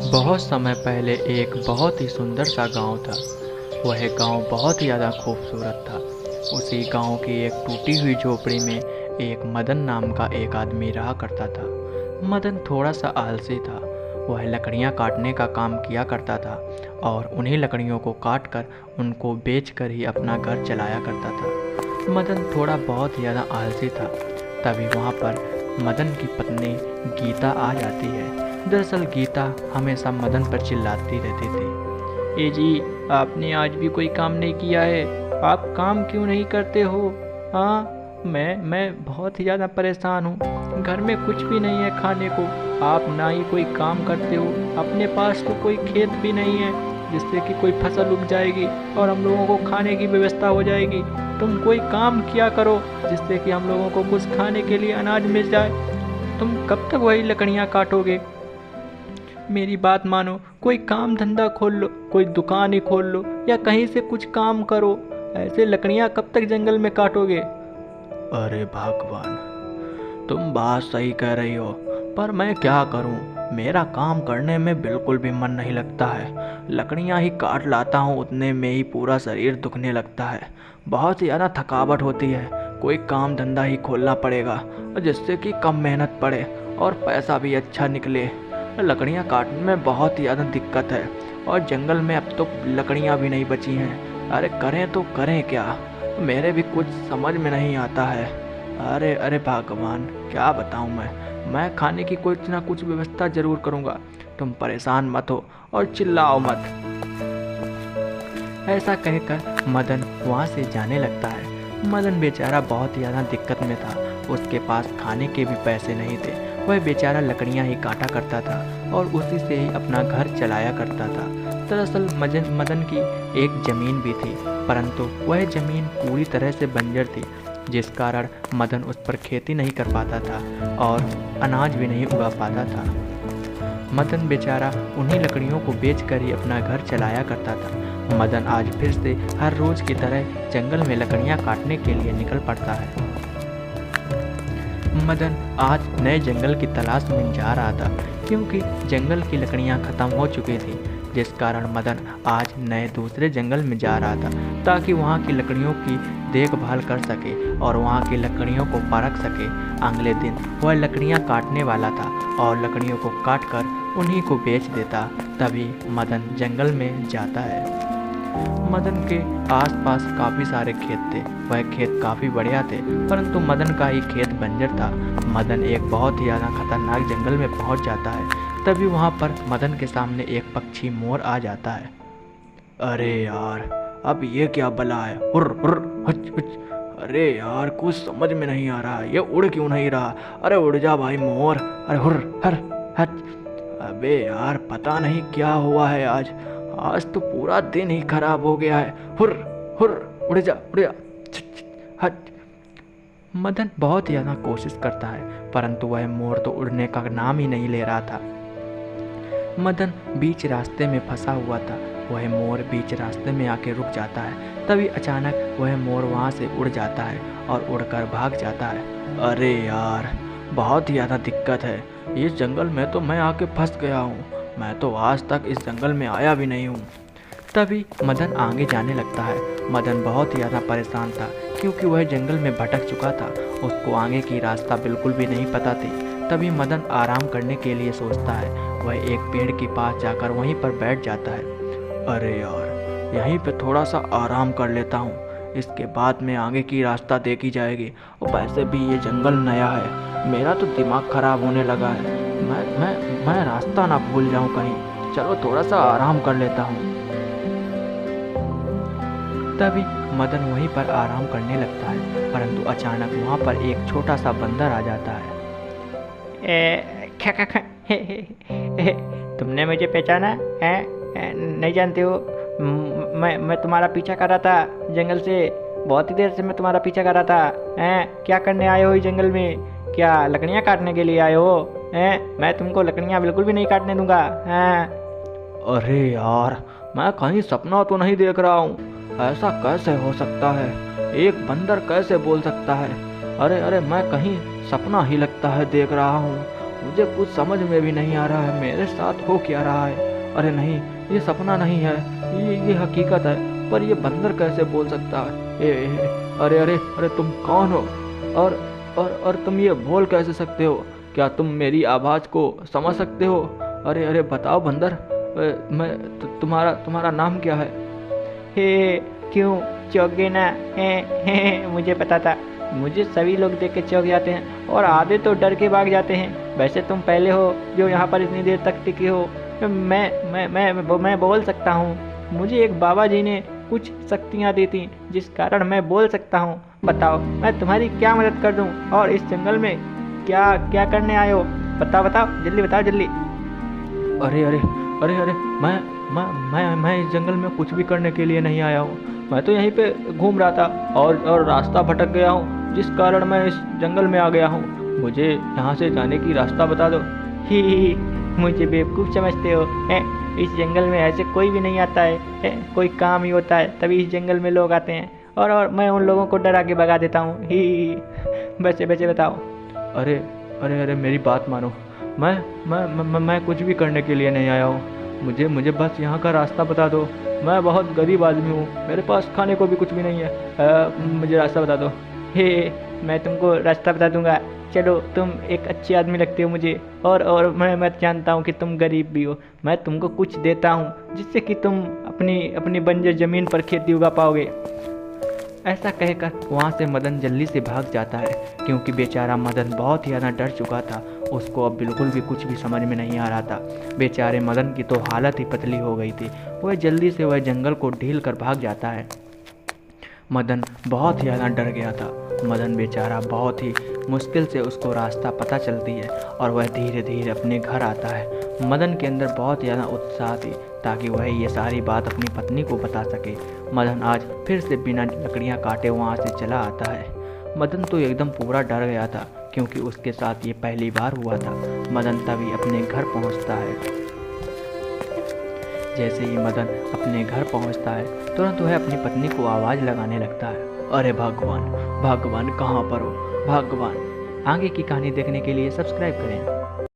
बहुत समय पहले एक बहुत ही सुंदर सा गांव था। वह गांव बहुत ही ज़्यादा खूबसूरत था। उसी गांव की एक टूटी हुई झोपड़ी में एक मदन नाम का एक आदमी रहा करता था। मदन थोड़ा सा आलसी था। वह लकड़ियां काटने का काम किया करता था और उन्हीं लकड़ियों को काट कर उनको बेच कर ही अपना घर चलाया करता था। मदन थोड़ा बहुत ही ज़्यादा आलसी था। तभी वहाँ पर मदन की पत्नी गीता आ जाती है। दरअसल गीता हमेशा मदन पर चिल्लाती रहती थी, ए जी, आपने आज भी कोई काम नहीं किया है। आप काम क्यों नहीं करते हो? हाँ, मैं बहुत ही ज़्यादा परेशान हूँ। घर में कुछ भी नहीं है खाने को। आप ना ही कोई काम करते हो। अपने पास तो कोई खेत भी नहीं है जिससे कि कोई फसल उग जाएगी और हम लोगों को खाने की व्यवस्था हो जाएगी। तुम कोई काम किया करो जिससे कि हम लोगों को कुछ खाने के लिए अनाज मिल जाए। तुम कब तक वही लकड़ियाँ काटोगे? मेरी बात मानो, कोई काम धंधा खोल लो, कोई दुकान ही खोल लो या कहीं से कुछ काम करो। ऐसे लकड़ियाँ कब तक जंगल में काटोगे? अरे भगवान, तुम बात सही कह रही हो, पर मैं क्या करूं? मेरा काम करने में बिल्कुल भी मन नहीं लगता है। लकड़ियां ही काट लाता हूं, उतने में ही पूरा शरीर दुखने लगता है। बहुत ही ज़्यादा थकावट होती है। कोई काम धंधा ही खोलना पड़ेगा जिससे कि कम मेहनत पड़े और पैसा भी अच्छा निकले। लकड़ियां काटने में बहुत ही ज़्यादा दिक्कत है और जंगल में अब तो लकड़ियां भी नहीं बची हैं। अरे करें तो करें क्या? मेरे भी कुछ समझ में नहीं आता है। अरे अरे भगवान, क्या बताऊं मैं खाने की कुछ ना कुछ व्यवस्था जरूर करूंगा। तुम परेशान मत हो और चिल्लाओ मत। ऐसा कहकर मदन वहाँ से जाने लगता है। मदन बेचारा बहुत ही ज़्यादा दिक्कत में था। उसके पास खाने के भी पैसे नहीं थे। वह बेचारा लकड़ियाँ ही काटा करता था और उसी से ही अपना घर चलाया करता था। दरअसल मदन की एक ज़मीन भी थी, परंतु वह ज़मीन पूरी तरह से बंजर थी, जिस कारण मदन उस पर खेती नहीं कर पाता था और अनाज भी नहीं उगा पाता था। मदन बेचारा उन्हीं लकड़ियों को बेचकर ही अपना घर चलाया करता था। मदन आज फिर से हर रोज़ की तरह जंगल में लकड़ियाँ काटने के लिए निकल पड़ता है। मदन आज नए जंगल की तलाश में जा रहा था, क्योंकि जंगल की लकड़ियाँ ख़त्म हो चुकी थी, जिस कारण मदन आज नए दूसरे जंगल में जा रहा था ताकि वहाँ की लकड़ियों की देखभाल कर सके और वहाँ की लकड़ियों को परख सके। अगले दिन वह लकड़ियाँ काटने वाला था और लकड़ियों को काट कर उन्हीं को बेच देता। तभी मदन जंगल में जाता है। मदन के आसपास काफ़ी सारे खेत थे। वह खेत काफ़ी बढ़िया थे, परंतु मदन का ही खेत बंजर था। मदन एक बहुत ही ज़्यादा खतरनाक जंगल में पहुंच जाता है। तभी वहां पर मदन के सामने एक पक्षी मोर आ जाता है। अरे यार, अब ये क्या बला है? हुर्र हुर्र हुच हुच। अरे यार, कुछ समझ में नहीं आ रहा, ये उड़ क्यों नहीं रहा? अरे उड़ जा भाई मोर। अरे हुर्र हर हच। अबे यार, पता नहीं क्या हुआ है आज। आज तो पूरा दिन ही खराब हो गया है। हुर्र हुर्र, उड़ जा उड़ जा। हट। मदन बहुत ही ज़्यादा कोशिश करता है, परंतु वह मोर तो उड़ने का नाम ही नहीं ले रहा था। मदन बीच रास्ते में फंसा हुआ था। वह मोर बीच रास्ते में आके रुक जाता है। तभी अचानक वह मोर वहाँ से उड़ जाता है और उड़कर भाग जाता है। अरे यार, बहुत ही ज़्यादा दिक्कत है। इस जंगल में तो मैं आके फंस गया हूँ। मैं तो आज तक इस जंगल में आया भी नहीं हूँ। तभी मदन आगे जाने लगता है। मदन बहुत ही ज़्यादा परेशान था, क्योंकि वह जंगल में भटक चुका था। उसको आगे की रास्ता बिल्कुल भी नहीं पता थी। तभी मदन आराम करने के लिए सोचता है। वह एक पेड़ के पास जाकर वहीं पर बैठ जाता है। अरे यार, यहीं पे थोड़ा सा आराम कर लेता हूँ, इसके बाद में आगे की रास्ता देखी जाएगी। और वैसे भी ये जंगल नया है, मेरा तो दिमाग खराब होने लगा है। मैं रास्ता ना भूल जाऊँ कहीं। चलो थोड़ा सा आराम कर लेता हूँ। तभी मदन वहीं पर आराम करने लगता है, परंतु अचानक वहाँ पर एक छोटा सा बंदर आ जाता है। तुमने मुझे पहचाना है? नहीं जानते हो? मैं तुम्हारा पीछा कर रहा था जंगल से। बहुत ही देर से मैं तुम्हारा पीछा कर रहा था। क्या करने आए हो इस जंगल में? क्या लकड़ियाँ काटने के लिए आए हो? मैं तुमको लकड़ियाँ बिल्कुल भी नहीं काटने दूंगा। अरे यार, मैं कहीं सपना तो नहीं देख रहा हूँ? ऐसा कैसे हो सकता है? एक बंदर कैसे बोल सकता है? अरे अरे, मैं कहीं सपना ही लगता है देख रहा हूँ। मुझे कुछ समझ में भी नहीं आ रहा है, मेरे साथ हो क्या रहा है। अरे नहीं, ये सपना नहीं है, ये हकीकत है। पर ये बंदर कैसे बोल सकता है? अरे अरे अरे, तुम कौन हो? और और तुम ये बोल कैसे सकते हो? क्या तुम मेरी आवाज़ को समझ सकते हो? अरे अरे बताओ बंदर, तुम्हारा नाम क्या है? हे, क्यों चौंक गए ना? हे, मुझे पता था। मुझे सभी लोग देख के चौंक जाते हैं और आधे तो डर के भाग जाते हैं। वैसे तुम पहले हो जो यहाँ पर इतनी देर तक टिके हो। मैं बोल सकता हूँ। मुझे एक बाबा जी ने कुछ शक्तियाँ दी थी जिस कारण मैं बोल सकता हूँ। बताओ मैं तुम्हारी क्या मदद कर दूँ, और इस जंगल में क्या क्या करने आए हो? बताओ बताओ, जल्दी बताओ जल्दी। अरे अरे अरे अरे, मैं इस जंगल में कुछ भी करने के लिए नहीं आया हूँ। मैं तो यहीं पे घूम रहा था और रास्ता भटक गया हूँ, जिस कारण मैं इस जंगल में आ गया हूँ। मुझे यहाँ से जाने की रास्ता बता दो। ही, मुझे बेवकूफ़ समझते हो? इस जंगल में ऐसे कोई भी नहीं आता है, कोई काम ही होता है तभी इस जंगल में लोग आते हैं, और मैं उन लोगों को डरा के भगा देता हूँ। ही, बचे बचे बताओ। अरे अरे अरे, मेरी बात मानो। मैं कुछ भी करने के लिए नहीं आया हूँ। मुझे बस यहाँ का रास्ता बता दो। मैं बहुत गरीब आदमी हूँ, मेरे पास खाने को भी कुछ भी नहीं है। मुझे रास्ता बता दो। हे, मैं तुमको रास्ता बता दूंगा। चलो, तुम एक अच्छे आदमी लगते हो मुझे, और मैं जानता हूँ कि तुम गरीब भी हो। मैं तुमको कुछ देता हूँ जिससे कि तुम अपनी अपनी बंजर ज़मीन पर खेती उगा पाओगे। ऐसा कहकर वहाँ से मदन जल्दी से भाग जाता है, क्योंकि बेचारा मदन बहुत ही ज़्यादा डर चुका था। उसको अब बिल्कुल भी कुछ भी समझ में नहीं आ रहा था। बेचारे मदन की तो हालत ही पतली हो गई थी। वह जल्दी से वह जंगल को ढील कर भाग जाता है। मदन बहुत ही ज़्यादा डर गया था। मदन बेचारा बहुत ही मुश्किल से उसको रास्ता पता चलती है और वह धीरे धीरे अपने घर आता है। मदन के अंदर बहुत ज़्यादा उत्साह थी ताकि वह ये सारी बात अपनी पत्नी को बता सके। मदन आज फिर से बिना लकड़ियाँ काटे वहाँ से चला आता है। मदन तो एकदम पूरा डर गया था, क्योंकि उसके साथ ये पहली बार हुआ था। मदन तभी अपने घर पहुँचता है। जैसे ही मदन अपने घर पहुँचता है, तुरंत वह अपनी पत्नी को आवाज़ लगाने लगता है। अरे भगवान, भगवान कहाँ पर हो? भगवान। आगे की कहानी देखने के लिए सब्सक्राइब करें।